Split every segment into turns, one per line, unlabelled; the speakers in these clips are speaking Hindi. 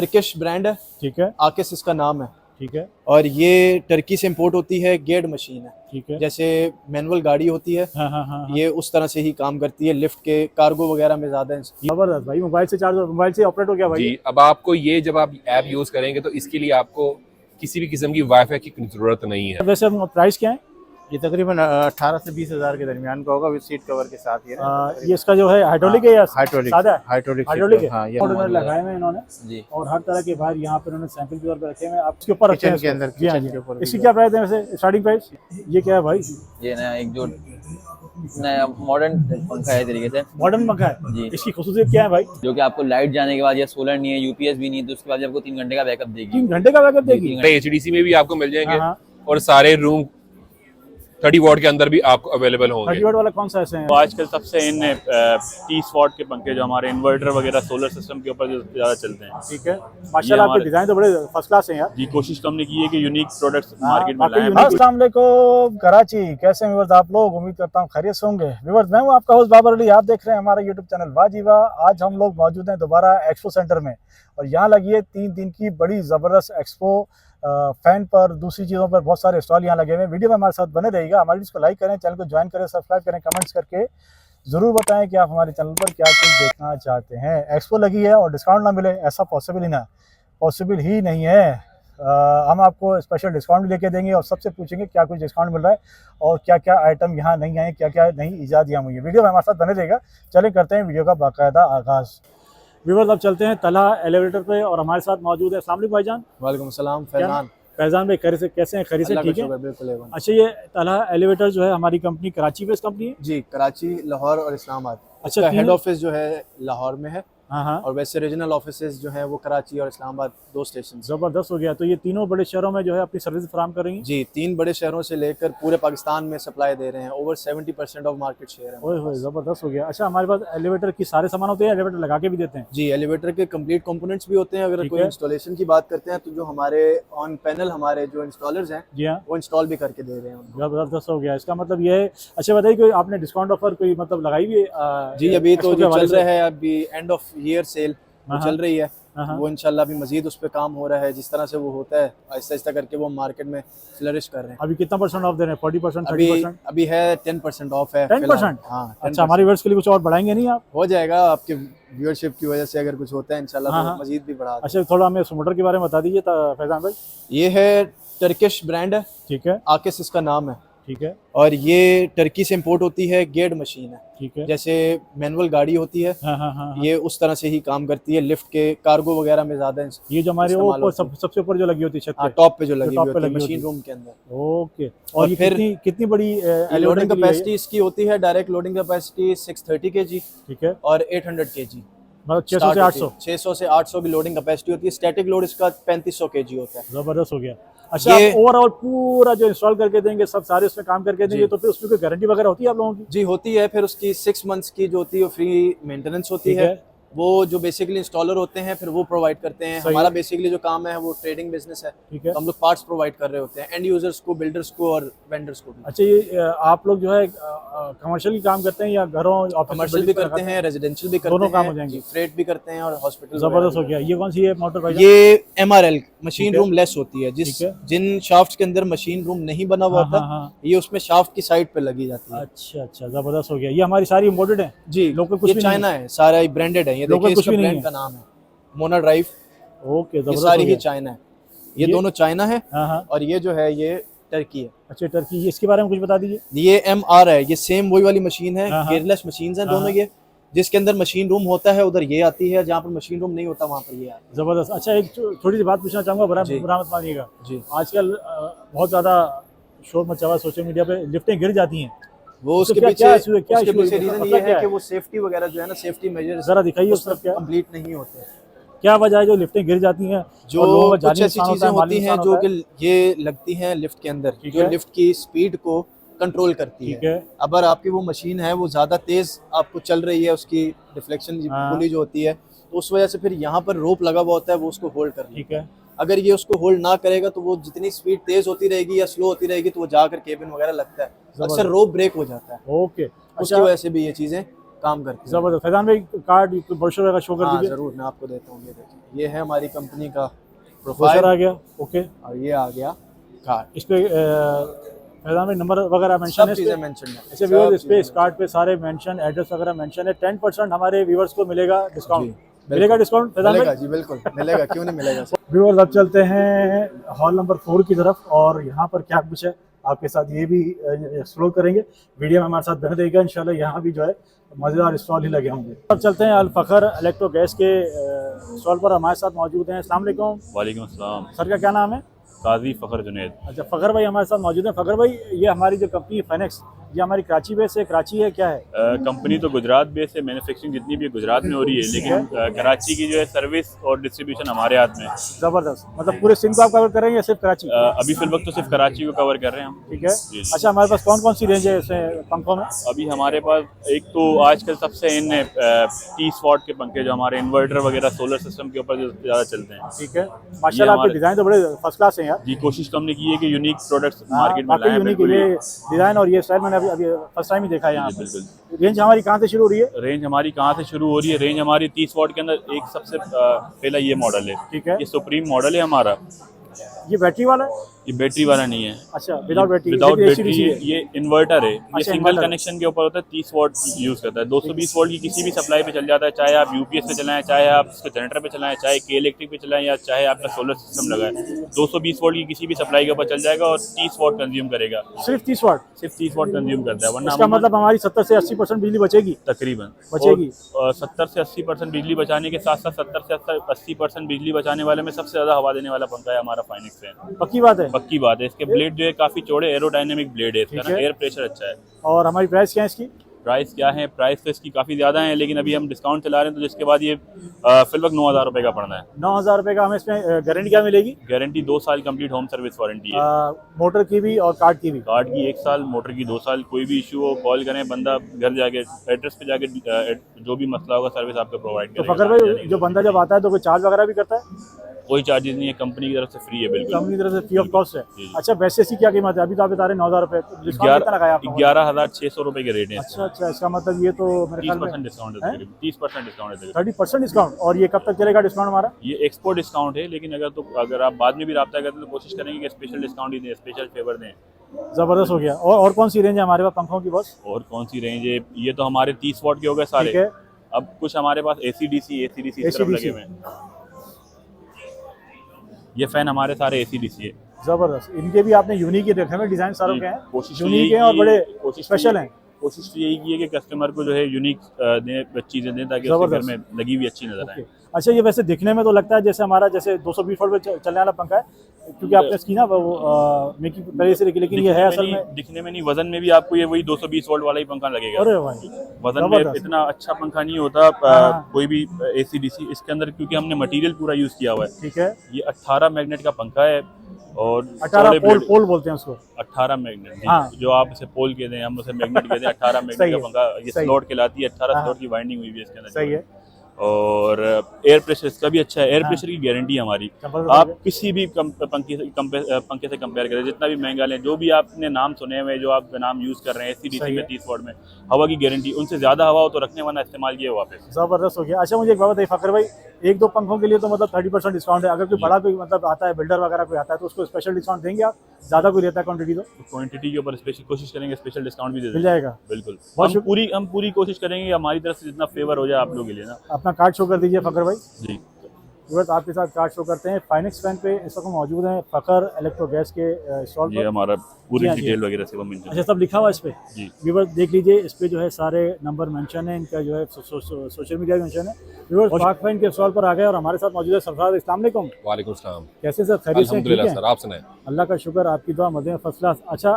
टर्किश ब्रांड है,
ठीक है,
आकिस इसका नाम है।
ठीक है,
और ये टर्की से इंपोर्ट होती है, गेयर्ड मशीन है।
ठीक है।
जैसे मैनुअल गाड़ी होती है,
हाँ हाँ हाँ हाँ।
ये उस तरह से ही काम करती है। लिफ्ट के कार्गो वगैरह में ज्यादा है।
जबरदस्त भाई, मोबाइल से चार्ज, मोबाइल से ऑपरेट हो गया भाई।
जी, अब आपको ये जब आप ऐप यूज करेंगे तो इसके लिए आपको किसी भी किस्म की वाईफाई की जरूरत नहीं है।
वैसे प्राइस क्या है?
ये तकरीबन 18 से 20 हज़ार के दरमियान का होगा विद सीट कवर के साथ।
ये इसका जो है हाइड्रोलिक है या
हाइड्रोलिक
सादा है?
हाइड्रोलिक
हाइड्रोलिक है।
हाँ, ये
मॉडल लगाए हुए इन्होंने
जी।
और हर तरह के बाहर यहाँ पे उन्होंने सैंपल के तौर पे रखे हुए हैं। आप इसके ऊपर रखे हैं
किचन के अंदर,
जी हाँ
किचन
जी।
के ऊपर
इसकी क्या प्राइस है वैसे, स्टार्टिंग प्राइस? ये क्या है भाई?
ये नया एक जो नया मॉडर्न पंखा है तरीके से,
मॉडर्न पंखा है
जी।
इसकी खुसूसियत क्या है भाई?
जो कि आपको लाइट जाने के बाद या सोलर नहीं है, यूपीएस भी नहीं है, तो उसके बाद आपको 3 घंटे का बैकअप देगी।
3 घंटे का बैकअप देगी?
एचडीसी में भी आपको मिल जाएंगे
हाँ।
और सारे रूम 30 वॉट के अंदर भी आपको अवेलेबल होंगे।
30 वाट वाला कौन सा ऐसे है?
तो आजकल सबसे इन 30 वॉट के पंखे जो हमारे इन्वर्टर वगैरह सोलर सिस्टम के ऊपर जो ज़्यादा चलते हैं।
ठीक है, माशाल्लाह आपके डिजाइन तो बड़े फर्स्ट क्लास हैं यार।
जी, कोशिश तो हमने की है कि यूनिक प्रोडक्ट्स मार्केट में लाएं।
अस्सलाम वालेकुम कराची, कैसे हैं व्यूअर्स आप लोग? उम्मीद करता हूँ खैरियत से होंगे। व्यूअर्स, मैं हूँ आपका होस्ट बाबर अली, आप देख रहे हैं हमारा यूट्यूब चैनल वाजीवा। आज हम लोग मौजूद हैं दोबारा एक्सपो सेंटर में और यहाँ लगी है 3 दिन की बड़ी ज़बरदस्त एक्सपो। फैन पर दूसरी चीज़ों पर बहुत सारे स्टॉल यहाँ लगे हुए हैं। वीडियो में हमारे साथ बने रहिएगा, हमारी इसको लाइक करें, चैनल को ज्वाइन करें, सब्सक्राइब करें, कमेंट्स करके ज़रूर बताएं कि आप हमारे चैनल पर क्या कुछ देखना चाहते हैं। एक्सपो लगी है और डिस्काउंट ना मिले, ऐसा पॉसिबल ही नहीं है। हम आपको स्पेशल डिस्काउंट भी लेके देंगे और सबसे पूछेंगे क्या कुछ डिस्काउंट मिल रहा है और क्या क्या आइटम यहाँ नहीं आए, क्या क्या नई ईजाद यहाँ हुई है। वीडियो में हमारे साथ बने रहेगा। चलें करते हैं वीडियो का बाकायदा आगाज़। व्यूअर्स, अब चलते हैं तलहा एलिवेटर पे और हमारे साथ मौजूद है। अस्सलाम वालेकुम भाईजान।
वालेकुम सलाम फैजान।
फैजान भाई, कैसे हैं? खैरियत से ठीक है?
बिल्कुल एवन।
अच्छा, ये तलहा एलिवेटर जो है हमारी कंपनी कराची बेस्ड कंपनी है?
जी, कराची, लाहौर और इस्लामाबाद।
अच्छा,
इसका हेड
तीनों?
ऑफिस जो है लाहौर में है
हाँ हाँ,
और वैसे रीजनल ऑफिसेज जो हैं वो कराची और इस्लामाबाद 2 स्टेशन।
ज़बरदस्त हो गया। तो ये तीनों बड़े शहरों में जो है अपनी सर्विस फराहम कर रही हैं?
जी, 3 बड़े शहरों से लेकर पूरे पाकिस्तान में सप्लाई दे रहे हैं। ओवर 70% ऑफ मार्केट शेयर है।
ओए होए, ज़बरदस्त हो गया। अच्छा, हमारे पास एलिवेटर की सारे सामान होते हैं, एलिवेटर लगा के भी देते हैं?
जी, एलिवेटर के कंप्लीट कंपोनेंट्स भी होते हैं। अगर
ठीक
कोई
है।
इंस्टॉलेशन की बात करते हैं तो जो हमारे ऑन पैनल हमारे जो इंस्टॉलर्स हैं
जी हाँ,
वो इंस्टॉल भी करके दे रहे हैं उनको।
ज़बरदस्त हो गया। इसका मतलब ये है। अच्छा बताइए, कोई आपने डिस्काउंट ऑफर कोई मतलब लगाई हुई है?
जी, अभी तो
एक्सपो के
जो
हवाले
चल
से?
रहा है अभी एंड ऑफ ईयर सेल वो
हाँ,
चल रही है।
हाँ।
वो इंशाल्लाह अभी मजीद उस पर काम हो रहा है। जिस तरह से वो होता है आहिस्ता आहिस्ता करके वो मार्केट में फ्लरिश कर रहे हैं।
अभी कितना % ऑफ दे रहे हैं? 40%,
अभी
30%?
अभी है 10% ऑफ है
10%?
फिलहाल। हाँ, 10%।
अच्छा, हमारे व्यूअर्स के लिए कुछ और बढ़ाएंगे नहीं आप?
हो जाएगा आपके व्यूअरशिप की वजह से। अगर कुछ होता है इंशाल्लाह
हाँ,
तो
हाँ।
मजीद भी बढ़ा देंगे।
अच्छा, थोड़ा हमें इस मोटर के बारे में बता दीजिए फैजान भाई।
ये है टर्किश ब्रांड है,
ठीक है,
आकिस इसका नाम है।
ठीक है,
और ये टर्की से इंपोर्ट होती है, गेयर्ड मशीन है।
ठीक है।
जैसे मैनुअल गाड़ी होती है,
हाँ हाँ हाँ,
ये उस तरह से ही काम करती है। लिफ्ट के कार्गो वगैरह में ज्यादा
ये जो हमारे
इस्तेमाल
वो
होती है।
सबसे ऊपर जो लगी होती है छत पे?
टॉप पे जो लगी
टॉप
हुई
पे
होती है
लगी
मशीन
होती है।
रूम के अंदर।
ओके।
और
और ये
फिर
कितनी बड़ी
लोडिंग
लोडिंग
कैपेसिटी इसकी होती है, डायरेक्ट लोडिंग कैपेसिटी 630 kg
ठीक है,
और 800 kg।
मतलब 600 से 800?
600 से 800 की लोडिंग कैपेसिटी होती है। स्टैटिक लोड इसका 3500 kg होता है।
जबरदस्त हो गया। अच्छा,
ये-
आप ओवरऑल पूरा जो इंस्टॉल करके देंगे, सब सारे उसमें काम करके देंगे,
जी।
तो फिर उसमें कोई गारंटी वगैरह होती है आप लोगों की?
जी होती है। फिर उसकी 6 मंथ्स की जो होती है वो फ्री मेंटेनेंस होती
ठीक
है।
है।
वो जो बेसिकली इंस्टॉलर होते हैं फिर वो प्रोवाइड करते हैं।
सही
हमारा
है।
बेसिकली जो काम है वो ट्रेडिंग बिजनेस है।
ठीक है।
तो हम लोग पार्ट्स प्रोवाइड कर रहे होते हैं एंड यूजर्स को, बिल्डर्स को और वेंडर्स को भी।
अच्छा, ये आप लोग जो है कमर्शियल काम करते हैं या घरों ऑफिस
कमर्शियल भी करते हैं, रेजिडेंशियल भी करते
दोनों
हैं,
काम हो जाएंगे।
फ्रेट भी करते हैं और हॉस्पिटल।
जबरदस्त हो गया। ये कौन सी है मोटर भाई?
ये MRL मशीन
ठीक है।
रूम लेस होती है।
ठीक है।
जिन शाफ्ट के अंदर मशीन रूम नहीं बना हुआ
हाँ,
होता
हाँ, हाँ।
ये उसमें शाफ्ट की साइड पे लगी जाती है।
अच्छा अच्छा, जबरदस्त हो गया। ये हमारी सारी इम्पोर्टेड है?
जी,
लोकल कुछ
ये
भी नहीं
चाइना है, सारा ब्रांडेड है। ये
लोकल
देखिए
कुछ
इसका
भी नहीं
ब्रांड
है।
का नाम है मोना ड्राइव।
ओके,
ये
जबरदस्त
सारी
हो
ही
गया।
चाइना है। ये
ये-
दोनों चाइना है
हाँ हाँ।
और ये जो है ये टर्की है।
अच्छा, टर्की, इसके बारे में कुछ बता दीजिए।
ये MR है। ये सेम वही वाली मशीन है।
हाँ, हाँ।
गेयरलेस मशीन है
हाँ,
दोनों।
हाँ।
ये जिसके अंदर मशीन रूम होता है उधर ये आती है, जहाँ पर मशीन रूम नहीं होता वहाँ पर ये आती
जबरदस्त। अच्छा, एक थोड़ी सी बात पूछना चाहूँगा, बुरा
जी।
मत मानिएगा।
है। जी,
आजकल बहुत ज़्यादा शोर मचा हुआ है सोशल मीडिया पे, लिफ्टें गिर जाती हैं।
वो
उससे
उसके
क्या-
पीछे
क्या issue है? क्या
उसके
issue है?
पीछे रीजन
मसला
ये
क्या
है कि
है?
वो सेफ्टी वगैरह जो है ना, सेफ्टी मेजर्स
जरा दिखाइए उसका क्या
कंप्लीट नहीं होते।
क्या वजह है जो लिफ्टें गिर जाती हैं?
जो
और लोगों का
कुछ
जानी
ऐसी
नुकसान
चीजें
होता है, माली
होती हैं
नुकसान
जो
होता है।
कि ये लगती हैं लिफ्ट के अंदर,
ठीक
जो
है।
लिफ्ट की स्पीड को कंट्रोल करती
ठीक
है।
है।
अगर आपकी वो मशीन है वो ज्यादा तेज आपको चल रही है, उसकी डिफ्लेक्शन
हाँ।
पुली जो होती है, तो उस वजह से फिर यहाँ पर रोप लगा हुआ होता है, वो उसको होल्ड कर
ठीक
लेता
है।
है। अगर ये उसको होल्ड ना करेगा तो वो जितनी स्पीड तेज होती रहेगी या स्लो होती रहेगी तो वो जाकर केबिन वगैरह लगता है, अक्सर रोप ब्रेक हो जाता है।
ओके।
उसकी
अच्छा,
वजह से भी ये चीजें काम करती है।
जबरदस्त। फैजान भाई कार्ड ब्रोशर वगैरह शो कर
हाँ
दीजिए।
जरूर, मैं आपको देता हूँ। ये देखिए, ये है हमारी कंपनी का
ब्रोशर
प्रोफाइल
आ गया, ओके।
और ये आ गया कार्ड।
इस पे फैजान भाई नंबर वगैरह मेंशन है
सब चीज़ें मेंशन है।
ऐसे व्यूअर्स इस पे इस कार्ड पे सारे मेंशन एड्रेस वगैरह मेंशन है। 10% हमारे व्यूअर्स को मिलेगा डिस्काउंट, मिलेगा डिस्काउंट फैजान
मिलेगा
भाई?
जी, बिल्कुल मिलेगा, क्यों नहीं मिलेगा।
व्यूअर्स अब चलते हैं हॉल नंबर 4 की तरफ और यहाँ पर क्या कुछ है आपके साथ ये भी एक्सप्लोर करेंगे। वीडियो में हमारे साथ बने रहेगा इंशाल्लाह। यहाँ भी जो है मज़ेदार स्टॉल ही लगे होंगे। अब चलते हैं अल फखर इलेक्ट्रो गैस के स्टॉल पर हमारे साथ मौजूद हैं। अस्सलाम वालेकुम।
वालेकुम अस्सलाम।
सर का क्या नाम है?
काजी फ़खर जुनैद।
अच्छा, फ़खर भाई हमारे साथ मौजूद हैं। फ़खर भाई, ये हमारी जो कंपनी है फाइनेक्स, ये हमारी कराची बेस है, कराची है, क्या है?
कंपनी तो गुजरात बेस है, मैन्युफैक्चरिंग जितनी भी गुजरात में हो रही है, लेकिन कराची की जो है सर्विस और डिस्ट्रीब्यूशन हमारे हाथ में है।
ज़बरदस्त। मतलब पूरे सिंध को आप कवर कर रहे हैं या सिर्फ कराची?
अभी फिल वक्त तो सिर्फ कराची को कवर कर रहे हैं हम।
ठीक है।
जी।
अच्छा, हमारे पास कौन कौन सी रेंज है इसमें पंखों में?
अभी हमारे पास एक तो आजकल सबसे इन 30 वॉट के पंखे जो हमारे इन्वर्टर वगैरह सोलर सिस्टम के ऊपर जो ज़्यादा चलते हैं।
ठीक है। माशाल्लाह आपके डिज़ाइन तो बड़े फर्स्ट क्लास हैं यार।
जी, कोशिश तो हमने की है कि यूनिक प्रोडक्ट्स मार्केट में
बाकी
लाएं।
यूनिक
बिल्कुल
ये डिज़ाइन और ये स्टाइल मैंने अभी फर्स्ट टाइम ही देखा है यहाँ पर।
बिल्कुल।
रेंज हमारी कहाँ से शुरू हो रही है?
रेंज हमारी कहाँ से शुरू हो रही है? रेंज हमारी 30 वॉट के अंदर एक सबसे पहला ये मॉडल है।
ठीक है।
ये सुप्रीम मॉडल है हमारा।
ये बैटरी वाला है?
ये बैटरी वाला नहीं है।
अच्छा, विदाउट बैटरी।
विदाउट
ये
बैटरी
AC/DC है?
ये इन्वर्टर है। ये
अच्छा,
सिंगल
inverter।
कनेक्शन के ऊपर होता है, 30 वॉट यूज करता है। 220 वोल्ट की किसी भी सप्लाई पे चल जाता है, चाहे आप यूपीएस पे चलाएं, चाहे आप इसको जनरेटर पे चलाएं, चाहे के इलेक्ट्रिक पे चलाएं, या चाहे आपका सोलर सिस्टम लगाएं। 220 वोल्ट की किसी भी सप्लाई के ऊपर चल जाएगा और 30 वॉट कंज्यूम करेगा।
सिर्फ 30 वाट?
सिर्फ 30 वॉट कंज्यूम करता है। वरना
इसका मतलब हमारी 70 से 80% बिजली बचेगी?
तकरीबन
बचेगी।
और 70 से 80% बिजली बचाने के साथ साथ 70 से 80% बिजली बचाने वाले में सबसे ज्यादा हवा देने वाला पंखा है हमारा फाइनेक्स फैन।
पक्की बात है?
पक्की बात है। इसके ब्लेड जो है काफी चौड़े एरोडायनेमिक ब्लेड है इसका
ठीक
ना,
है।
एयर प्रेशर अच्छा है।
और हमारी प्राइस क्या है इसकी?
प्राइस क्या है? प्राइस तो इसकी काफ़ी ज़्यादा है, लेकिन अभी हम डिस्काउंट चला रहे हैं, तो जिसके बाद ये फिल वक्त 9,000 रुपये का पड़ना है।
9,000 रुपये का। हमें इसमें गारंटी क्या मिलेगी?
गारंटी 2 साल कंप्लीट होम सर्विस वारंटी है।
मोटर की भी और कार्ड की भी?
कार्ड की 1 साल, मोटर की 2 साल। कोई भी इशू हो कॉल करें, बंदा घर जाके एड्रेस पे जाके जो भी मसला होगा सर्विस आपको प्रोवाइड
तो
करेगा।
फकर भाई, जो बंदा जब आता है तो कोई चार्ज वगैरह भी करता है?
कोई चार्जेस नहीं है, कंपनी की तरफ से फ्री है बिल्कुल।
कंपनी की तरफ से फ्री ऑफ कॉस्ट है।
जी।
अच्छा, वैसे इसकी क्या कीमत है? अभी तो आप बता रहे हैं 9,000 रुपये, डिस्काउंट कितना लगाया आपने?
11,600 रुपये के रेट है।
अच्छा अच्छा, इसका मतलब ये तो मेरे ख्याल में
30% डिस्काउंट है, 30% डिस्काउंट है।
30% डिस्काउंट। और ये कब तक चलेगा डिस्काउंट हमारा?
ये एक्सपोर्ट डिस्काउंट है, लेकिन अगर आप बाद में भी रब्ता करते हैं तो कोशिश करेंगे कि स्पेशल डिस्काउंट ही दें, स्पेशल फेवर दें।
ज़बरदस्त हो गया। और कौन सी रेंज है हमारे पास पंखों की बॉस?
और कौन सी रेंज है? ये तो हमारे 30 वॉट के हो गए सारे।
ठीक है।
अब कुछ हमारे पास ACDC इस तरफ लगे हुए हैं। ये फैन हमारे सारे ACDC है।
ज़बरदस्त। इनके भी आपने यूनिक ही रखे हैं, डिज़ाइन सारों के हैं
कोशिश
यूनिक हैं और बड़े स्पेशल हैं।
कोशिश तो यही की है कि कस्टमर को जो है यूनिक चीज़ें दें, ताकि उसके घर में लगी हुई अच्छी नजर आए।
अच्छा, ये वैसे दिखने में तो लगता है जैसे हमारा जैसे 220 वोल्ट पे चलने वाला पंखा है, क्योंकि आपने इसकी ना वो मेकिंग पहले से देखी, लेकिन ये है असल में
दिखने में नहीं, वजन में भी आपको ये वही 220 वोल्ट वाला ही पंखा लगेगा।
अरे भाई,
वजन में इतना अच्छा पंखा नहीं होता कोई भी ACDC। इसके अंदर क्योंकि हमने मटेरियल पूरा यूज किया हुआ है।
ठीक है।
ये 18 मैग्नेट का पंखा है और
18 पोल बोलते हैं उसको।
18 मैग्नेट,
हाँ।
जो आप इसे पोल कहते हैं, हम उसे मैग्नेट कहते हैं। 18 मैग्नेट का पंखा, ये स्लॉट कहलाती है। 18 स्लॉट की वाइंडिंग हुई है इसके अंदर।
सही है।
और एयर प्रेशर इसका भी अच्छा है। एयर प्रेशर की गारंटी है हमारी। आप किसी भी पंखे से कंपेयर करें, जितना भी महंगा लें, जो भी आपने नाम सुने हुए, जो आप नाम यूज कर रहे हैं ACDC में 30 वॉट में, हवा की गारंटी उनसे ज्यादा हवा हो तो रखने वाला इस्तेमाल किया वापस।
जबरदस्त हो गया। अच्छा, मुझे एक बात बताइए फकर भाई, एक दो पंखों के लिए तो मतलब 30% डिस्काउंट है। अगर कोई बड़ा कोई मतलब आता है, बिल्डर वगैरह कोई आता है, तो उसको स्पेशल डिस्काउंट देंगे आप? ज्यादा कोई लेता है क्वांटिटी तो
क्वांटिटी के ऊपर स्पेशल कोशिश करेंगे, स्पेशल डिस्काउंट भी दे
मिल जाएगा।
बिल्कुल। हम पूरी कोशिश करेंगे हमारी तरफ से जितना फेवर हो जाए आप लोगों के लिए ना।
अपना कार्ड शो कर दीजिए फकर भाई।
जी,
बस आपके साथ कार्ड शो करते हैं। फाइनेक्स फैन पे इस वक्त मौजूद हैं फकर इलेक्ट्रो गैस के स्टॉल
ये
पर।
हमारा पूरी
जी हाँ,
डिटेल वगैरह सब मेंशन।
अच्छा, सब लिखा हुआ है इस पे?
जी।
व्यूअर्स देख लीजिए, इस पे जो है सारे नंबर मेंशन है, इनका जो है सोशल मीडिया मेंशन है। व्यूअर्स पाक फैन के स्टॉल पर आ गए और हमारे साथ मौजूद है सरफराज। अस्सलाम वालेकुम।
वालेकुम सलाम।
कैसे सर? खैरियत से?
अल्हम्दुलिल्लाह सर, आप सुनाएं।
अल्लाह का शुक्र, आपकी दुआ मजे में फर्स्ट क्लास। अच्छा,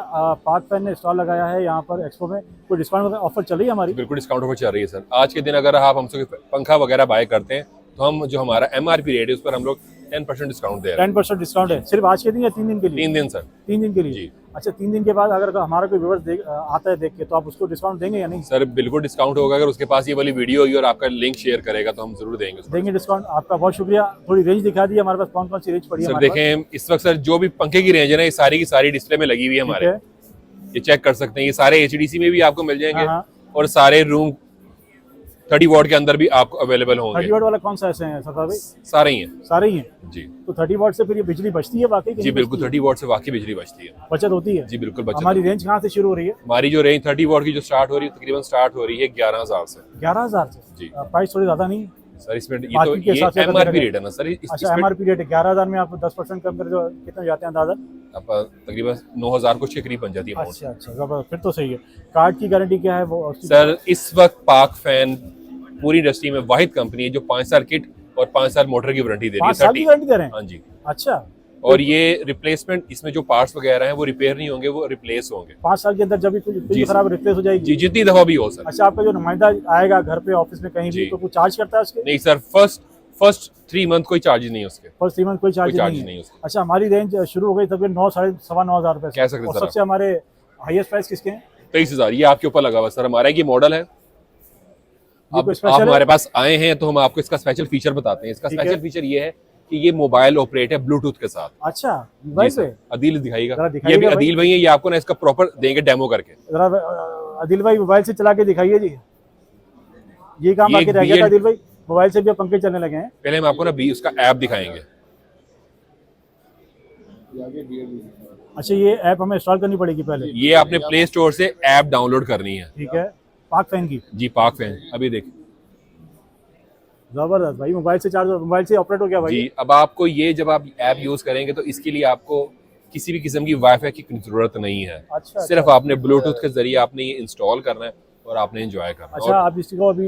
पाक फैन ने स्टॉल लगाया है यहाँ पर एक्सपो में, कोई डिस्काउंट ऑफर चल रही है हमारी?
बिल्कुल डिस्काउंट ऑफर चल रही है सर। आज के दिन अगर आप हमसे पंखा वगैरह बाय करते हैं तो हम जो हमारा MRP रेट है उस पर हम लोग 10% डिस्काउंट दे रहे हैं।
10% डिस्काउंट है सिर्फ आज के दिन या 3 दिन के लिए?
3 दिन सर।
3 दिन के लिए
जी।
अच्छा, 3 दिन के बाद अगर हमारा कोई व्यूअर्स आता है देख के, तो आप उसको डिस्काउंट देंगे या नहीं?
सर बिल्कुल डिस्काउंट होगा। अगर उसके पास ये वाली वीडियो होगी और आपका लिंक शेयर करेगा तो हम जरूर देंगे
देंगे डिस्काउंट। आपका बहुत शुक्रिया। थोड़ी रेंज दिखा दी हमारे पास, कौन कौन सी रेंज पड़ी है
सर?
हमारे पास?
देखें इस वक्त सर जो भी पंखे की रेंज है ना, ये सारी की सारी डिस्प्ले में लगी हुई है
ठीक
हमारे।
है।
ये चेक कर सकते हैं, ये सारे ACDC में भी आपको मिल जाएंगे
हाँ।
और सारे रूम 30 वॉट के अंदर भी आपको अवेलेबल
30
होंगे।
वाट वाला कौन सा ऐसे है सरदार भाई?
सारे ही हैं
सारे ही हैं।
जी।
तो 30 वाट से फिर ये बिजली बचती है वाकई?
जी बिल्कुल, 30 वॉट से वाकई बिजली बचती है।
बचत होती है?
जी बिल्कुल बचत
हमारी
होती है।
रेंज कहाँ से शुरू हो रही है?
हमारी जो रेंज 30 वॉट की जो स्टार्ट हो रही है तकरीबन स्टार्ट हो रही है 11,000 से।
11,000 से?
जी।
प्राइस थोड़ी ज्यादा नहीं?
सर इसमें ये तो
मार्केट के हिसाब से
ये
अगर
एमआरपी
देखा
रेट है ना सर।
अच्छा,
इसमें
एमआरपी रेट है 11,000 में आप 10% कम कर दो कितने जाते हैं अंदाजा?
आप तकरीबन 9,000 कुछ के करीब बन जाती है अमाउंट।
अच्छा अच्छा, जबरदस्त, फिर तो सही है। कार्ड की गारंटी क्या है वो?
सर इस वक्त पाक फैन पूरी इंडस्ट्री में वाहिद कंपनी है जो 5 साल किट और 5 साल मोटर की वारंटी दे रही
5
है।
साल की गारंटी दे रहे हैं?
हाँ जी।
अच्छा,
और ये रिप्लेसमेंट, इसमें जो पार्ट्स वगैरह हैं वो रिपेयर नहीं होंगे, वो रिप्लेस होंगे
5 साल के अंदर जब भी कुछ
जी
खराब रिप्लेस हो जाएगी?
जी, जितनी दफा भी हो सर।
अच्छा, आपका जो नुमाइंदा आएगा घर पे ऑफिस में कहीं भी
जी।
तो कुछ चार्ज करता है उसके?
नहीं सर, फर्स्ट 3 मंथ कोई चार्जेस नहीं है उसके।
फर्स्ट 3 मंथ कोई चार्ज
charge
नहीं
नहीं
है?
है उसके।
अच्छा, हमारी रेंज शुरू हो गई तकरीबन 9 साढ़े 9,500 रुपए से।
कह सकते
और
हैं सर
सबसे हमारे हाईएस्ट प्राइस किसके हैं?
23,000 ये आपके ऊपर लगा हुआ सर। हमारा ये मॉडल है।
ये
अब
कोई
आप
special है?
हमारे पास आए हैं तो हम आपको इसका स्पेशल फीचर बताते हैं। इसका
ठीक है।
स्पेशल फीचर ये है कि ये मोबाइल ऑपरेट है ब्लूटूथ के साथ।
अच्छा,
जी
मोबाइल
सर।
पे?
अदील दिखाएगा।
जरा
ये
दिखाइएगा
भी
भाई।
अदील भाई है, ये आपको ना इसका प्रॉपर देंगे डेमो करके।
जरा आदिल भाई मोबाइल से चला के दिखाइए जी। ये काम
ये
बाकी रह गया था
BL
आदिल भाई, मोबाइल से भी अब पंखे चलने लगे हैं।
पहले हम आपको ना उसका ऐप दिखाएंगे।
अच्छा, ये ऐप हमें इंस्टॉल करनी पड़ेगी पहले?
ये आपने प्ले स्टोर से ऐप डाउनलोड करनी है।
ठीक है, पाक फैन की?
जी पाक फैन। अभी देख
जबरदस्त भाई, मोबाइल से चार्ज, मोबाइल से ऑपरेट हो गया भाई?
जी। अब आपको ये जब आप ऐप यूज करेंगे तो इसके लिए आपको किसी भी किस्म की वाईफाई की जरूरत नहीं है।
अच्छा,
सिर्फ आपने ब्लूटूथ के जरिए आपने ये इंस्टॉल करना है और आपने एंजॉय करना है।
अच्छा,
और
आप इसको अभी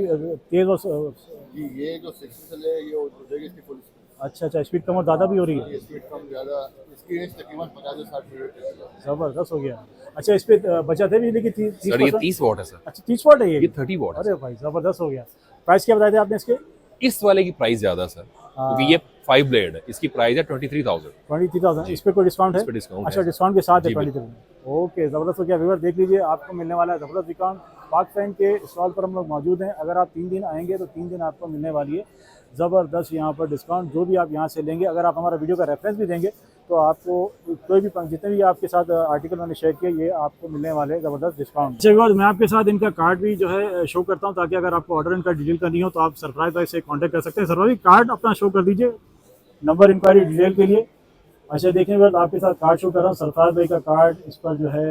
तेज और
जी, ये जो 60 है ये हो जाएगी इसकी फुल
अच्छा अच्छा, स्पीड कम और ज़्यादा भी हो रही है?
स्पीड कम ज़्यादा, इसकी रेंज तकरीबन 50 से 60 मिनट।
जबरदस्त हो गया। अच्छा, इस पे बचत है बिजली की?
सर ये 30 वॉट है सर।
अच्छा, 30 वाट है ये?
ये 30 वॉट है।
अरे भाई जबरदस्त हो गया। प्राइस क्या बताए थे आपने इसके?
इस वाले की प्राइस ज्यादा सर क्योंकि ये 5 ब्लेड है। इसकी प्राइस है 23,000।
23,000। इस पे कोई डिस्काउंट है?
इस पे डिस्काउंट
अच्छा,
है।
डिस्काउंट के साथ है
जी,
23,000। ओके, ज़बरदस्त हो गया। व्यूअर देख लीजिए, आपको मिलने वाला है ज़बरदस्त डिस्काउंट। पाक फैन के स्टॉल पर हम लोग मौजूद हैं। अगर आप 3 दिन आएंगे तो 3 दिन आपको मिलने वाली है ज़बरदस्त यहाँ पर डिस्काउंट। जो भी आप यहाँ से लेंगे, अगर आप हमारा वीडियो का रेफरेंस भी देंगे तो आपको कोई भी जितने भी आपके साथ आर्टिकल मैंने शेयर किए ये आपको मिलने वाले ज़बरदस्त डिस्काउंट। अच्छा व्यूअर्स, मैं आपके साथ इनका कार्ड भी जो है शो करता हूँ ताकि अगर आपको ऑर्डर इनका डिटेल करनी हो तो आप सरफराज भाई से कॉन्टैक्ट कर सकते हैं। सरफराज भाई, कार्ड अपना शो कर दीजिए, नंबर इंक्वायरी डिटेल के लिए। अच्छा, देखने बाद आपके साथ कार्ड शो कर रहा हूँ, सरफराज भाई का कार्ड। इस पर जो है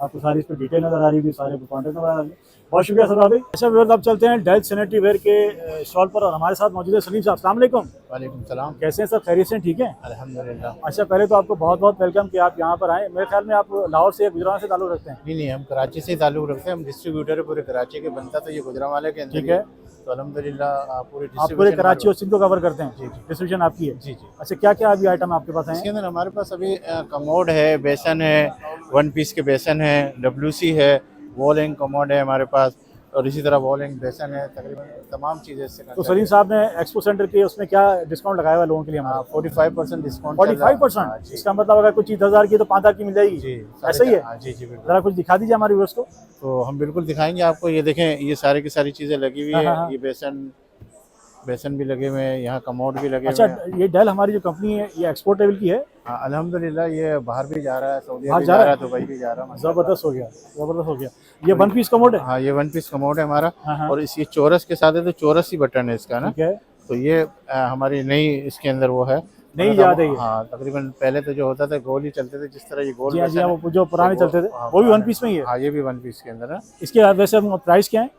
आपको सारी इस पर डिटेल नजर आ रही है, सारे कॉन्टैक्ट नजर आ रही है। बहुत शुक्रिया सरफराज भाई। अच्छा व्यूअर्स, अब चलते हैं डेल सैनिटरी वेयर के स्टॉल पर और हमारे साथ मौजूद है सलीम साहब। अस्सलाम वालेकुम।
वालेकुम सलाम।
कैसे हैं सब? खैरियत से? ठीक है
अल्हम्दुलिल्लाह।
अच्छा, पहले तो आपको बहुत बहुत वेलकम कि आप यहाँ पर आए। मेरे ख्याल में आप लाहौर से या गुजरात से ताल्लुक़ रखते हैं?
नहीं, हम कराची से ताल्लुक़ रखते हैं। हम डिस्ट्रीब्यूटर है पूरे कराची के। बनता तो ये गुजरांवाला के अंदर
ठीक है।
तो अल्हम्दुलिल्लाह पूरे
आप पूरे कराची और सिंध को कवर करते हैं?
जी जी
डिस्ट्रीब्यूशन आपकी है?
जी जी।
अच्छा, क्या क्या अभी आइटम आपके पास
इसके
हैं?
अंदर हमारे पास अभी कमोड है, बेसन है, 1 पीस के बेसन है, WC है, वॉल हैंग कमोड है हमारे पास, और इसी तरह वॉल हैंग बेसन है। तकरीबन तमाम चीज़ें इससे
तो सलीम साहब ने एक्सपो सेंटर के उसमें क्या डिस्काउंट लगाया हुआ है लोगों के लिए हमारा?
45% डिस्काउंट।
45%? इसका मतलब अगर कोई चीज़ 10,000 की तो 5,000 की मिल जाएगी?
जी,
ऐसा ही है?
हाँ जी जी बिल्कुल।
जरा कुछ दिखा दीजिए हमारे व्यूअर्स को।
तो हम बिल्कुल दिखाएंगे आपको। ये देखें, ये सारी की सारी चीज़ें लगी हुई
हाँ,
है।
हाँ।
ये बेसन भी लगे हुए हैं, यहाँ कमोड भी लगे
अच्छा,
हुए हैं।
ये डेल हमारी जो कंपनी है ये एक्सपोर्ट लेवल की है?
हाँ अल्हम्दुलिल्लाह, ये बाहर भी जा रहा है, सऊदी
बाहर
भी
जा
जा
रहा
रहा
है?
है, दुबई भी जा रहा है।
ज़बरदस्त हो गया, ज़बरदस्त हो गया। ये 1 पीस कमोड है?
हाँ, ये 1 पीस कमोड है हमारा।
हाँ, हाँ।
और इस ये चौरस के साथ है, तो चौरस ही बटन है इसका ना।
ठीक है।
तो ये हमारी नई इसके अंदर वो है,
नई
मतलब
याद है ये?
हाँ, तकरीबन पहले तो जो होता था गोल ही चलते थे, जिस तरह ये गोल
जी हाँ, जी हाँ,
बेसन है,
वो जो पुराने
तो
चलते थे
हाँ,
वो भी 1
पुराने।
पीस में ही है?
हाँ, ये भी 1 पीस के अंदर है।
इसके वैसे प्राइस क्या है?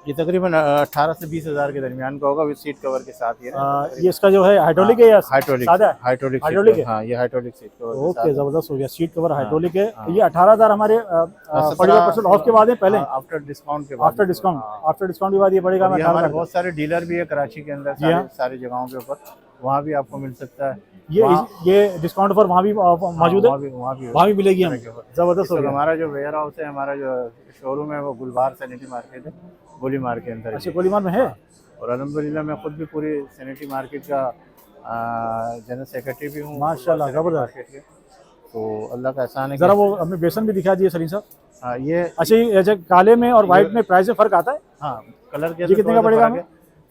ये तकरीबन 18 से 20 हज़ार के दरमियान का होगा, विद सीट कवर के साथ।
ये इसका जो है हाइड्रोलिक है या
हाइड्रोलिक
सादा है?
हाइड्रोलिक
हाइड्रोलिक है?
हाँ, ये हाइड्रोलिक सीट कवर के
ओके,
साथ है।
ज़बरदस्त हो गया। सीट कवर हाइड्रोलिक है।
हाँ।
ये 18,000 हमारे 45% ऑफ के बाद है? पहले
आफ्टर डिस्काउंट के बाद।
After discount?
हाँ।
आफ्टर डिस्काउंट के बाद ये बढ़ेगा?
और ये हमारे
18,000
बहुत सारे डीलर भी है कराची के अंदर,
जी हाँ।
सारी जगहों के ऊपर, वहाँ भी आपको मिल सकता है।
ये डिस्काउंट ऑफर वहाँ भी मौजूद है? वहाँ भी मिलेगी हमें? ज़बरदस्त हो गया।
हमारा जो वेयर हाउस है, हमारा जो शोरूम है, वो गुलबार सैनिटरी मार्केट है, गोलीमार के अंदर।
अच्छा, गोलीमार में है?
और अल्हम्दुलिल्लाह मैं खुद भी पूरी सैनिटरी मार्केट का जनरल सेक्रेटरी भी हूँ
माशाल्लाह, ज़बरदस्त।
मार्केट के। तो अल्लाह का एहसान है।
ज़रा वो हमें बेसन भी दिखा दिए सलीम साहब।
हाँ, ये
अच्छा, ये काले में और व्हाइट में प्राइस में फ़र्क आता है?
हाँ, कलर के
ये कितने का पड़ेगा हमें?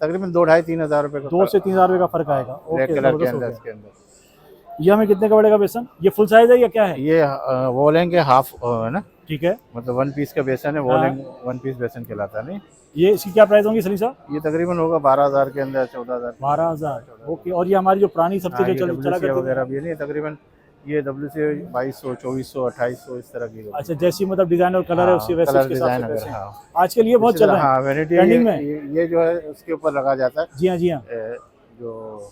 तकरीबन 2-2.5-3 हज़ार रुपये का।
2 से 3 हज़ार रुपये का फ़र्क आएगा।
ब्लैक
ओके,
कलर के
ज़बरदस्त हो
अंदर
गया।
इसके अंदर।
ये हमें कितने का पड़ेगा बेसन? ये फुल साइज है या क्या है?
ये वो लेंगे हाफ है ना,
ठीक है,
मतलब 1 पीस का बेसन है, वॉलिंग 1 पीस बेसन कहलाता है। नहीं,
ये इसकी क्या प्राइस होंगी सलीम साहब?
ये तकरीबन होगा 12,000 के अंदर, 14,000।
12,000। ओके, और ये हमारी जो पुरानी सबसे जो चला
WC
करती
वगैरह भी नहीं, तकरीबन ये WC 2200, 2400, 2800 इस तरह की।
अच्छा, जैसी मतलब डिजाइन और कलर है उसकी वैसे
कलर
उसके हिसाब
डिजाइन
से
अगर,
पैसे।
हाँ,
आजकल ये बहुत चल रहा है।
हाँ, वैरायटी
ट्रेंडिंग में।
ये जो है उसके ऊपर लगा जाता है।
जी हाँ, जी हाँ,
जो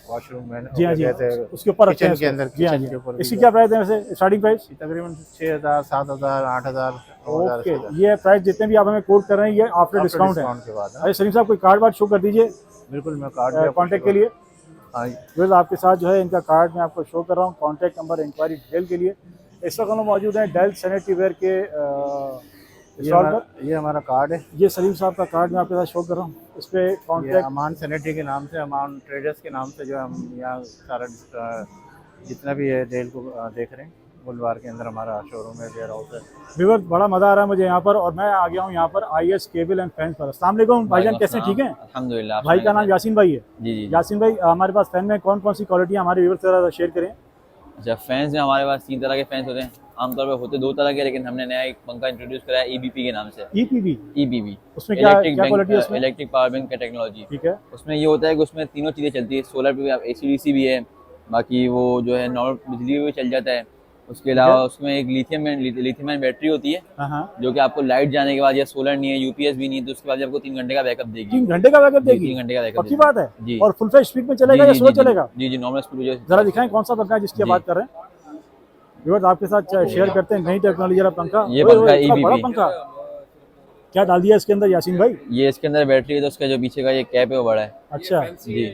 वॉशरूम में
जी हाँ, जी हाँ,
कहते हैं,
उसके ऊपर रखते हैं
किचन के अंदर,
जी हाँ,
किचन
जी
के
हाँ।
ऊपर
इसकी क्या प्राइस है वैसे, स्टार्टिंग प्राइस?
तकरीबन 6,000, 7,000, 8,000, 9,000।
ओके, ये प्राइस जितने भी आप हमें कोट कर रहे हैं ये आफ्टर डिस्काउंट है।
के बाद।
अरे सलीम साहब, कोई कार्ड वार्ड शो कर दीजिए
बिल्कुल, मैं कार्ड
कॉन्टैक्ट के लिए।
हाँ,
फिर आपके साथ जो है इनका कार्ड मैं आपको शो कर रहा हूँ, कॉन्टैक्ट नंबर इंक्वायरी डिटेल के लिए। इस वक्त हम लोग मौजूद हैं डेल सैनिटरी वेयर के स्टॉल पर।
ये हमारा कार्ड है।
ये सलीम साहब का कार्ड मैं आपके साथ शो कर रहा हूँ, इस पे
ये
कॉन्टैक्ट।
अमान सैनिटरी के नाम से, अमान ट्रेडर्स के नाम से जो हम यहाँ सारा जितना भी है डेल को देख रहे हैं, बुलवार के अंदर हमारा शोरूम है, वेयर हाउस है।
व्यूअर, बड़ा मज़ा आ रहा है मुझे यहाँ पर, और मैं आ गया हूँ यहाँ पर IS केबल एंड फैन पर। अस्सलाम वालेकुम भाईजान, कैसे हैं? ठीक हैं?
अल्हम्दुलिल्लाह।
भाई का नाम यासीन भाई है।
जी जी।
यासीन भाई, हमारे पास फैन में कौन कौन सी क्वालिटी है हमारे व्यूअर से ज़रा शेयर करें।
अच्छा, फैंस में हमारे पास 3 तरह के फैंस होते हैं। आमतौर पे होते 2 तरह के, लेकिन हमने नया एक पंखा इंट्रोड्यूस करा है EBP के नाम से। EBP
उसमें क्या क्वालिटी है उसमें?
इलेक्ट्रिक पावर बैंक का टेक्नोलॉजी।
ठीक है।
उसमें ये होता है कि उसमें तीनों चीज़ें चलती है। सोलर पे भी, आप AC/DC भी है, बाकी वो जो है नॉर्मल बिजली पे भी चल जाता है। उसके अलावा उसमें एक लिथियम आयन बैटरी होती है, जो कि आपको लाइट जाने के बाद, या सोलर नहीं है, UPS भी नहीं है, तो उसके बाद आपको 3 घंटे का बैकअप देगी।
3 घंटे का बैकअप देगी?
3 घंटे का बैकअप।
पक्की बात है
जी।
और फुल फ्लैश स्पीड में चलेगा या स्लो चलेगा?
जी जी, नॉर्मल स्पीड।
जरा दिखाएं कौन सा पंखा है जिसकी बात कर रहे हैं। व्यूअर्स, आपके साथ शेयर करते हैं नई टेक्नोलॉजी वाला पंखा।
ये पंखा EBP
बड़ा पंखा क्या डाल दिया इसके अंदर यासीन भाई?
ये इसके अंदर बैटरी है, तो उसका जो पीछे का ये कैप है वो बड़ा है।
अच्छा
जी।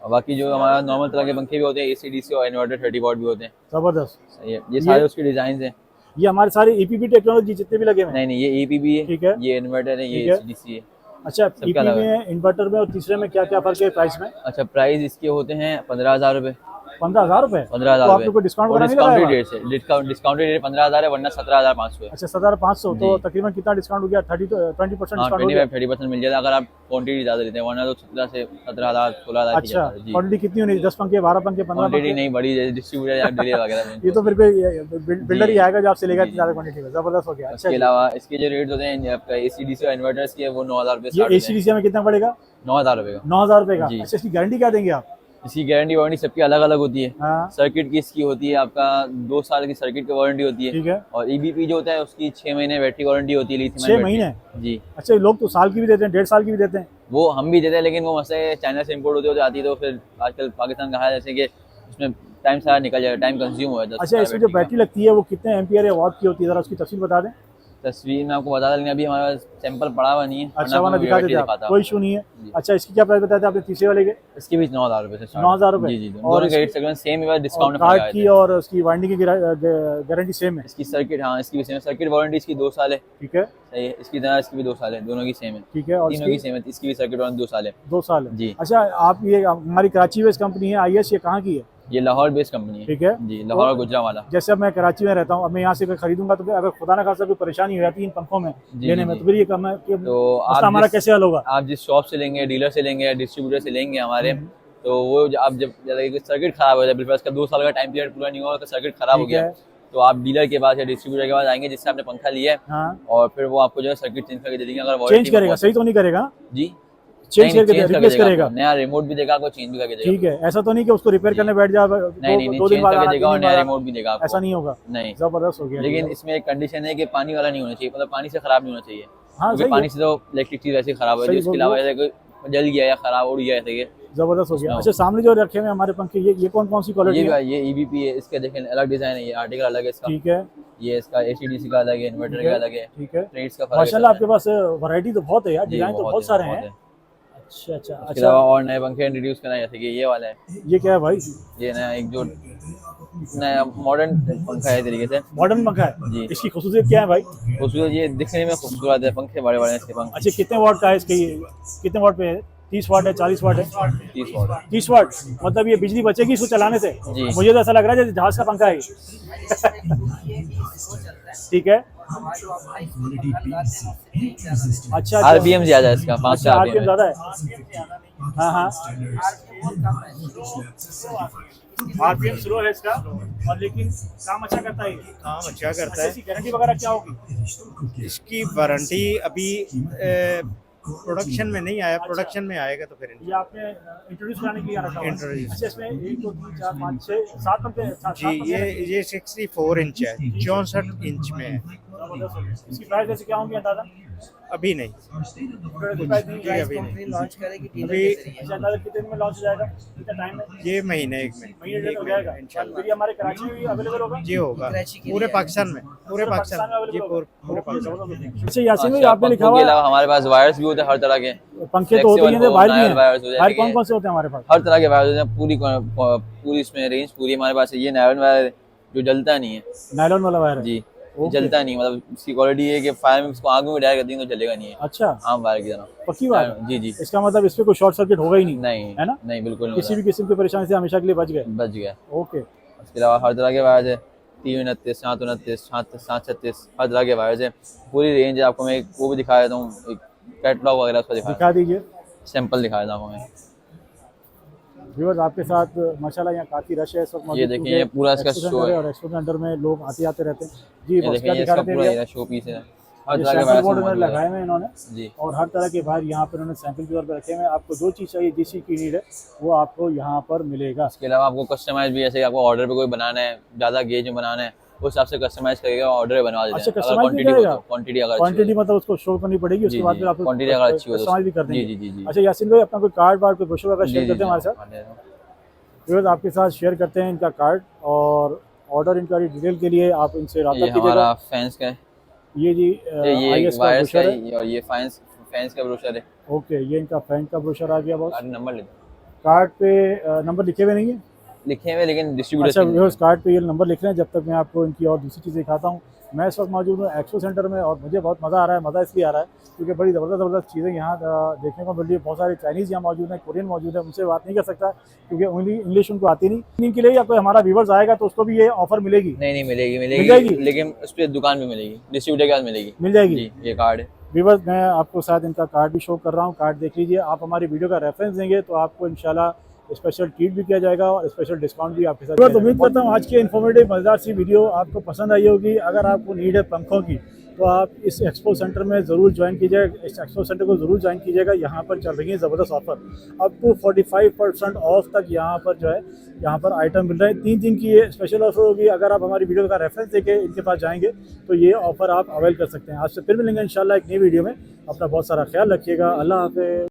और बाकी जो हमारा नॉर्मल तरह के पंखे भी होते हैं, AC/DC और इन्वर्टर 30 वॉट भी होते हैं।
जबरदस्त।
सही है। ये सारे उसके डिजाइन हैं।
ये हमारे सारे EPP टेक्नोलॉजी जितने भी लगे हुए हैं?
नहीं, ये EPP है,
ठीक है,
ये इन्वर्टर है, ये
ठीक है।
AC/DC है।
अच्छा, EPP में, इन्वर्टर में और तीसरे में क्या क्या फर्क है प्राइस में?
अच्छा, प्राइस इसके होते हैं 15,000 रुपए।
15,000 रुपए?
15,000
तो आपने कोई डिस्काउंट वगैरह नहीं लगाया?
डिस्काउंटेड रेट से, डिस्काउंटेड रेट 15,000 है, वरना 17,500 है।
अच्छा, 17,500। तो तकरीबन कितना डिस्काउंट हो गया? 20%
हाँ,
डिस्काउंट हो गया।
25-30% मिल जाता है अगर आप क्वांटिटी ज़्यादा लेते हैं, वरना तो 17 से 17,000 16,000 की
अच्छा,
जाता है। जी।
क्वांटिटी कितनी होनी? 10 पंखे, 12 पंखे, 15
क्वांटिटी
पंखे?
नहीं बड़ी, जैसे डिस्ट्रीब्यूटर या डीलर वगैरह में।
ये तो फिर कोई बिल्डर ही आएगा जो आपसे लेगा इतनी ज़्यादा क्वांटिटी में। जबरदस्त हो गया। अच्छा,
इसके अलावा इसके जो रेट होते हैं आपका AC/DC और इन्वर्टर्स के, वो 9,000 रुपये
ये AC/DC में कितना पड़ेगा?
9,000 रुपये का।
9,000 रुपये का?
जी।
अच्छा, इसकी गारंटी क्या देंगे आप?
इसकी गारंटी वारंटी सबकी अलग अलग होती है।
हाँ,
सर्किट की इसकी होती है आपका 2 साल की सर्किट की वारंटी होती है।
ठीक है।
और EBP जो होता है उसकी 6 महीने बैटरी वारंटी होती है, लिथियम
6
आयन
महीने?
बैटरी। जी।
अच्छा, लोग तो साल की भी देते हैं, 1.5 साल की भी देते हैं।
वो हम भी देते हैं, लेकिन वो मसले चाइना से इम्पोर्ट होते आती है, तो फिर आजकल पाकिस्तान कहा है जैसे कि उसमें टाइम सारा निकल जाएगा, टाइम कंज्यूम हो जाता है।
अच्छा, इसमें जो बैटरी लगती है वो कितने एम्पियर या वॉट की होती है, जरा उसकी तफसील बता दें।
तस्वीर में आपको बता दें, अभी हमारे पास सैंपल पड़ा हुआ नहीं है।
अच्छा, वरना दिखा देते आप, कोई इशू नहीं है। अच्छा, इसकी क्या प्राइस बताया था आपने तीसरे वाले के?
इसकी भी 9,000 रुपये से
9,000 रुपये।
जी जी। और रेट तकरीबन सेम है, डिस्काउंट में
कार्ड की और उसकी वारंटी की गारंटी सेम है?
इसकी सर्किट, हाँ इसकी भी सेम है, सर्किट वारंटी इसकी 2 साल है।
ठीक है।
सही है। इसकी तरह इसकी भी 2 साल है, दोनों की सेम है।
ठीक है। और
तीनों की सेम है। इसकी भी सर्किट वारंटी 2 साल है।
2 साल है
जी।
अच्छा, आप ये हमारी कराची बेस्ड कंपनी है IS, ये कहाँ की है?
ये लाहौर बेस्ड कंपनी है।
ठीक है
जी, लाहौर और गुजरांवाला।
जैसे अब मैं कराची में रहता हूँ, अब मैं यहाँ से अगर खरीदूंगा तो अगर खुदा ना खासा कोई परेशानी हो जाती है इन पंखों में लेने में, तो फिर ये
तो
हमारा कैसे हल होगा?
आप जिस शॉप से लेंगे, डीलर से लेंगे या डिस्ट्रीब्यूटर से लेंगे हमारे, तो वो आप जब सर्किट खराब हो जाए, बिल्कुल उसका 2 साल का टाइम पीरियड पूरा नहीं हुआ, तो सर्किट खराब हो गया, तो आप डीलर के पास या डिस्ट्रीब्यूटर के पास आएंगे जिससे आपने पंखा लिया है।
हाँ।
और फिर वो आपको जो है सर्किट चेंज करके दे देंगे। अगर
चेंज करेगा? सही तो नहीं करेगा?
जी,
चेंज करके रिप्लेस करेगा?
नया रिमोट भी देगा आपको, चेंज भी करके देगा।
ठीक है, ऐसा तो नहीं कि उसको रिपेयर करने बैठ जाए,
नहीं,
2 दिन बाद
देगा और नया रिमोट भी देगा आपको।
ऐसा नहीं होगा?
नहीं।
जबरदस्त हो गया।
लेकिन इसमें एक कंडीशन है कि पानी वाला नहीं होना चाहिए, मतलब पानी से खराब नहीं होना चाहिए।
हाँ,
क्योंकि पानी से तो इलेक्ट्रिक चीज वैसे खराब है, उसके अलावा जैसे कोई जल गया या खराब उड़ गया ऐसे।
जबरदस्त हो गया। अच्छा, सामने जो रखे हुए हमारे पंखे, ये कौन कौन सी क्वालिटी है?
ये EBP है, इसका देखें अलग डिजाइन है, ये आर्टिकल अलग है इसका।
ठीक है।
ये इसका AC/DC का अलग है, इन्वर्टर का अलग है।
ठीक है।
रेट्स का फर्क
माशाल्लाह आपके पास वैरायटी तो बहुत है यार, डिजाइन तो बहुत सारे हैं। अच्छा अच्छा
अच्छा। और नए पंखे इंट्रोड्यूस करना है, जैसे कि ये वाला है।
ये क्या है भाई?
ये नया एक जो नया मॉडर्न पंखा है तरीके से।
मॉडर्न पंखा है जी। इसकी खूबसूरती क्या है भाई?
खूबसूरत ये दिखने में खूबसूरत है, पंखे बड़े बड़े हैं इसके पंख।
अच्छा, कितने वाट का है इसके? कितने वाट पे है? 30 वाट है, 40 वाट है?
30 वाट।
30 वाट, मतलब ये बिजली बचेगी इसको चलाने से?
जी।
मुझे तो ऐसा लग रहा है जैसे जहाज का पंखा है। ठीक है। अच्छा,
RPM ज्यादा है इसका, 5 RPM
ज्यादा है। हाँ हाँ आरपीएम स्लो है इसका, और लेकिन काम अच्छा करता है।
काम अच्छा करता है।
इसकी गारंटी वगैरह क्या होगी?
इसकी वारंटी अभी प्रोडक्शन में नहीं आया, प्रोडक्शन में आएगा तो फिर
ये आपने इंट्रोड्यूस कराने के लिए रखा हुआ है।
Introduce।
अच्छा, इसमें 1 2 3 4 5 6 7 पंखे
जी ये 64 इंच है, 64 इंच में है।
इसकी प्राइस वैसे क्या होंगी अंदाजा?
अभी नहीं, अभी नहीं,
लॉन्च करेगी
अभी
अच्छा, अंदाजा कितने दिन में लॉन्च हो जाएगा? कितना टाइम है?
ये महीने एक में
महीने डेढ़ हो जाएगा इंशाल्लाह। फिर ये हमारे कराची में भी अवेलेबल होगा?
जी होगा, पूरे पाकिस्तान में, पूरे पाकिस्तान
में
जी
available
पूरे पाकिस्तान।
अच्छा यासीन भाई,
अच्छा,
आपने लिखा
पंखों
हुआ
के
है
अलावा हमारे पास वायर्स भी होते हैं हर तरह के।
पंखे तो होते ही हैं,
Flexible
वायर भी
हो, वायर्स हो
हैं।
जाए,
वायर
ठीक है।
कौन कौन से होते हैं हमारे पास?
हर तरह के वायर्स होते हैं, पूरी इसमें रेंज पूरी हमारे पास है। ये नायलॉन वायर है, जो जलता नहीं है
नायलॉन वाला वायर है?
जी, जलता नहीं, मतलब इसकी क्वालिटी है कि फायर में इसको आग में डायल कर देंगे तो जलेगा नहीं है,
अच्छा,
आम वायर की तरह।
पक्की बात?
जी जी,
इसका मतलब इस पे कोई शॉर्ट सर्किट होगा ही नहीं,
नहीं
है ना?
नहीं, बिल्कुल नहीं
किसी भी किस्म की परेशानी से हमेशा के लिए बच गए।
बच गया।
ओके,
उसके अलावा हर तरह के वायर्स है, 329, 729, 736, हर तरह के वायर्स है, पूरी रेंज है। आपको मैं वो भी दिखा देता हूँ, एक कैटलॉग वगैरह उसका
दिखा दीजिए।
सैंपल दिखा देता हूँ मैं।
व्यूअर्स, आपके साथ माशाल्लाह यहाँ काफी रश है इस वक्त।
ये देखिए, ये पूरा इसका शो है
और एक्सपो के अंदर में लोग आते आते रहते हैं जी।
ये
बॉस,
देखिए,
क्या
ये
दिखा
इसका
रहे थे
पूरा
भैया?
शो पीस है, हर
ये
तरह के
सैंपल
वायर्स
बोर्ड
मौजूद
लगाए
है।
हुए हैं इन्होंने,
जी,
और हर तरह के वायर यहाँ पर इन्होंने सैंपल के तौर पर रखे हुए हैं। आपको जो चीज़ चाहिए, जिस चीज़ की नीड है, वो आपको यहाँ पर मिलेगा।
इसके अलावा आपको कस्टमाइज भी, जैसे कि आपको ऑर्डर पे कोई बनाना है, ज़्यादा गेज में बनाना है, उस हिसाब से कस्टमाइज करेगा, ऑर्डर बनवा देते
अच्छा,
हैं। अगर
कस्टमाइज भी
क्वांटिटी हो
करेगा?
तो, क्वांटिटी अगर अच्छी
क्वांटिटी
हो
मतलब उसको शो करनी पड़ेगी,
जी,
उसके बाद
जी,
फिर आप
क्वांटिटी अगर अच्छी हो तो
कस्टमाइज भी कर
जी
देंगे।
जी जी जी।
अच्छा यासीन भाई, अपना कोई कार्ड वार्ड, कोई ब्रोशर वगैरह शेयर
जी,
करते हैं हमारे साथ? व्यूअर्स, आपके साथ शेयर करते हैं इनका कार्ड, और ऑर्डर इंक्वायरी डिटेल के लिए आप इनसे रब्ता
ये
कीजिएगा।
हमारा फैंस का है,
ये जी
ये
IS का
वायर्स का
ब्रोशर है।
है, और ये फैंस का ब्रोशर है।
ओके, ये इनका फैन का ब्रोशर आ गया बॉस।
कार्ड नंबर ले
कार्ड पे नंबर लिखे हुए नहीं है?
लिखे हुए, लेकिन डिस्ट्रीब्यूटर
अच्छा व्यूअर्स, कार्ड पे ये नंबर लिख रहे हैं। जब तक मैं आपको इनकी और दूसरी चीज़ें दिखाता हूँ। मैं इस वक्त मौजूद हूँ एक्सपो सेंटर में, और मुझे बहुत मज़ा आ रहा है। मज़ा इसलिए आ रहा है क्योंकि बड़ी ज़बरदस्त चीज़ें यहाँ देखने को मिल रही है। बहुत सारे चाइनीज़ यहाँ मौजूद हैं, कोरियन मौजूद है। उनसे बात नहीं कर सकता क्योंकि इंग्लिश उनको आती नहीं। इनके लिए या कोई हमारा व्यूवर्स आएगा तो उसको भी ये ऑफर मिलेगी?
नहीं मिलेगी,
मिल जाएगी?
लेकिन उस पर दुकान पे मिलेगी, डिस्ट्रीब्यूटर के पास मिलेगी।
मिल जाएगी
जी, ये कार्ड है।
व्यूवर्स, मैं आपको साथ इनका कार्ड भी शो कर रहा हूँ। कार्ड देख लीजिए। आप हमारी वीडियो का रेफरेंस देंगे तो आपको इंशाल्लाह स्पेशल ट्रीट भी किया जाएगा और स्पेशल डिस्काउंट भी आपके साथ। तो उम्मीद करता हूँ आज की इन्फॉर्मेटिव मज़ेदार सी वीडियो आपको पसंद आई होगी। अगर आपको नीड है पंखों की तो आप इस एक्सपो सेंटर में ज़रूर ज्वाइन कीजिएगा। इस एक्सपो सेंटर को ज़रूर ज्वाइन कीजिएगा। यहाँ पर चल रही है ज़बरदस्त ऑफर, अप टू 45% ऑफ तक यहाँ पर जो है यहाँ पर आइटम मिल रहे हैं। 3 दिन की ये स्पेशल ऑफर होगी। अगर आप हमारी वीडियो का रेफरेंस देके इनके पास जाएंगे तो ये ऑफर आप अवेल कर सकते हैं। आज से फिर मिलेंगे इंशाल्लाह एक नई वीडियो में। अपना बहुत सारा ख्याल रखिएगा। अल्लाह हाफ़िज़।